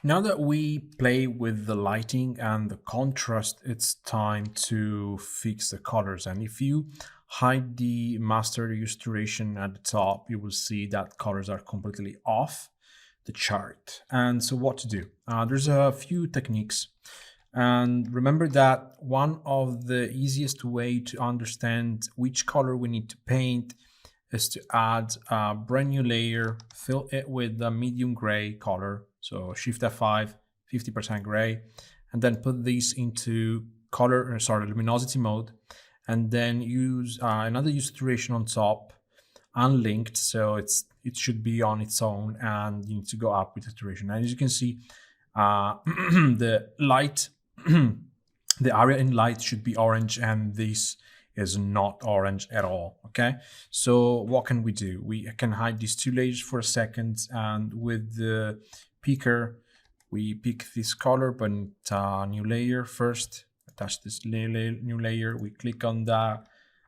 Now that we play with the lighting and the contrast, it's time to fix the colors. And if you hide the master illustration at the top, you will see that colors are completely off the chart. And so what to do? There's a few techniques. And remember that one of the easiest way to understand which color we need to paint is to add a brand new layer, fill it with a medium gray color. So Shift F5, 50% gray, and then put these into luminosity mode, and then use another use saturation on top, unlinked, so it should be on its own, and you need to go up with saturation. And as you can see, the light, the area in light should be orange, and this is not orange at all. Okay, so what can we do? We can hide these two layers for a second, and with the picker we pick this color, but new layer first, attach this new layer, we click on the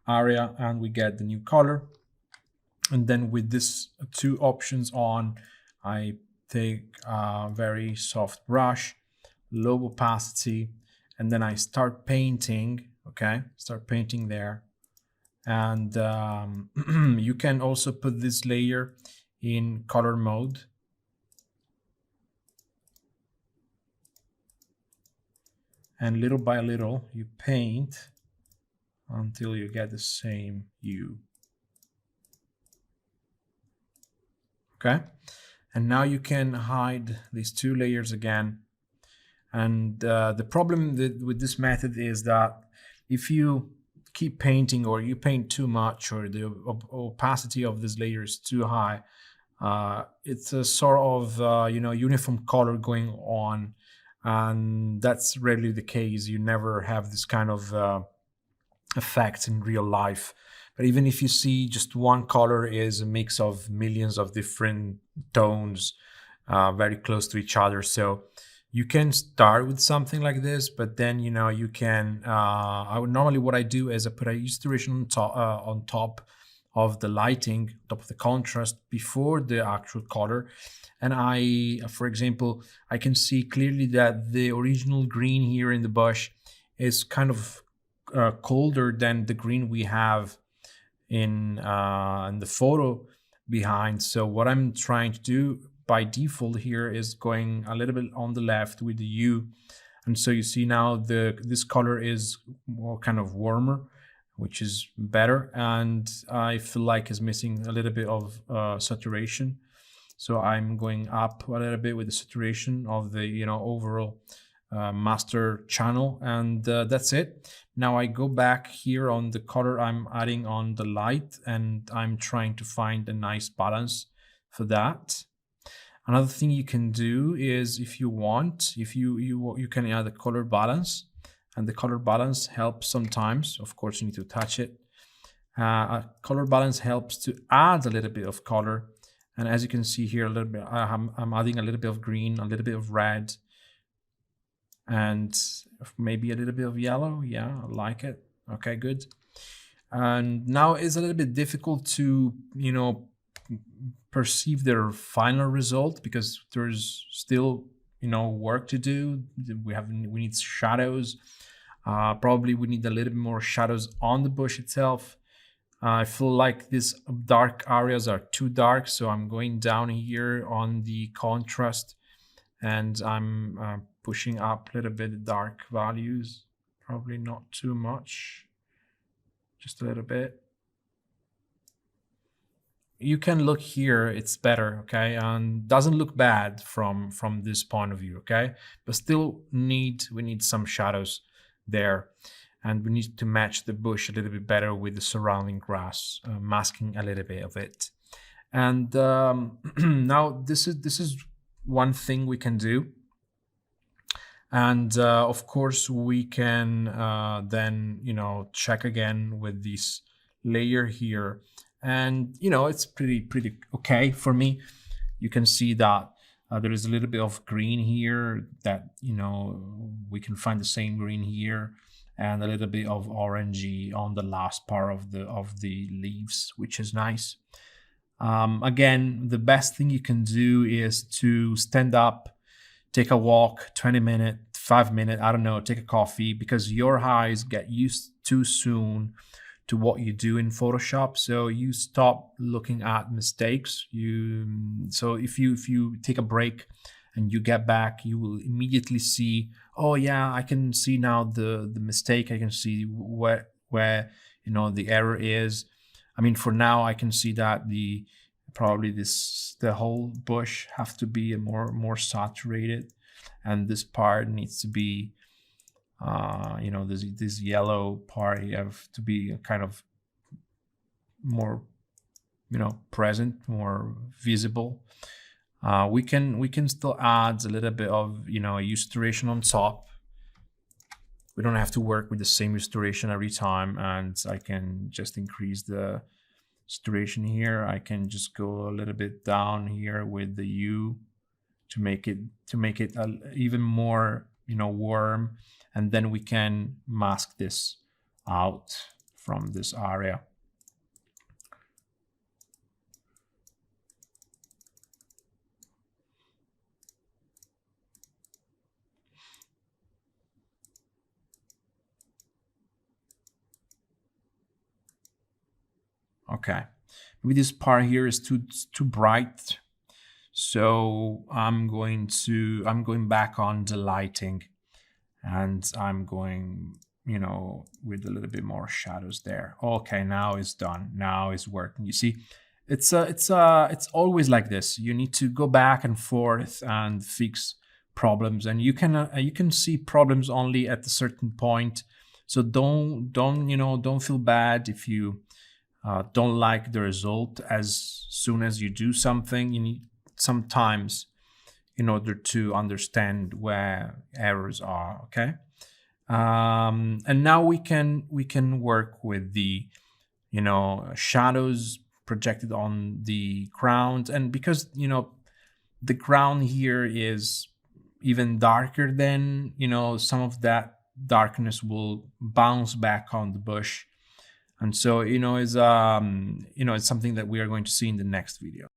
area and we get the new color. And then with this two options on, I take a very soft brush, low opacity, and then I start painting. Okay, start painting there. And you can also put this layer in color mode. And little by little, you paint until you get the same hue. Okay, and now you can hide these two layers again. And the problem with this method is that if you keep painting, or you paint too much, or the opacity of this layer is too high, it's a sort of uniform color going on, and that's rarely the case. You never have this kind of effect in real life. But even if you see just one color is a mix of millions of different tones, very close to each other, so you can start with something like this, but then you can. Normally what I do is I put a illustration on top of the lighting, top of the contrast before the actual color, and for example, I can see clearly that the original green here in the bush is kind of colder than the green we have in the photo behind. So what I'm trying to do by default here is going a little bit on the left with the hue, and so you see now this color is more kind of warmer, which is better, and I feel like it's missing a little bit of saturation. So I'm going up a little bit with the saturation of the overall master channel, and that's it. Now I go back here on the color I'm adding on the light, and I'm trying to find a nice balance for that. Another thing you can do is, if you want, if you can add a color balance, and the color balance helps sometimes. Of course, you need to touch it. A color balance helps to add a little bit of color, and as you can see here, a little bit, I'm adding a little bit of green, a little bit of red, and maybe a little bit of yellow. Yeah, I like it. Okay, good. And now it's a little bit difficult to perceive their final result, because there's still work to do. We need shadows. Probably we need a little bit more shadows on the bush itself. I feel like these dark areas are too dark, so I'm going down here on the contrast, and I'm pushing up a little bit the dark values. Probably not too much, just a little bit. You can look here, it's better, okay, and doesn't look bad from this point of view, okay, but still we need some shadows there, and we need to match the bush a little bit better with the surrounding grass, masking a little bit of it. And now this is one thing we can do. And of course we can then check again with this layer here, and it's pretty okay for me. You can see that there is a little bit of green here, that we can find the same green here, and a little bit of orangey on the last part of the leaves, which is nice. Again, the best thing you can do is to stand up take a walk, 20 minutes, 5 minutes, I don't know, take a coffee, because your eyes get used too soon to what you do in Photoshop. So you stop looking at mistakes. So if you take a break and you get back, you will immediately see, oh yeah, I can see now the mistake. I can see where the error is. I mean, for now, I can see that the whole bush have to be more saturated, and this part needs to be this yellow part have to be kind of more present, more visible. We can still add a little bit of use duration on top. We don't have to work with the same use duration every time, and I can just increase the duration here. I can just go a little bit down here with the U to make it even more warm, and then we can mask this out from this area. Okay, maybe this part here is too bright, so I'm going back on the lighting, and I'm going with a little bit more shadows there. Okay, now it's done. Now it's working. You see, it's always like this. You need to go back and forth and fix problems, and you can see problems only at a certain point. So don't feel bad if you don't like the result as soon as you do something. You need sometimes in order to understand where errors are. Okay, and now we can work with the shadows projected on the ground, and because the ground here is even darker, than some of that darkness will bounce back on the bush. And so, it's something that we are going to see in the next video.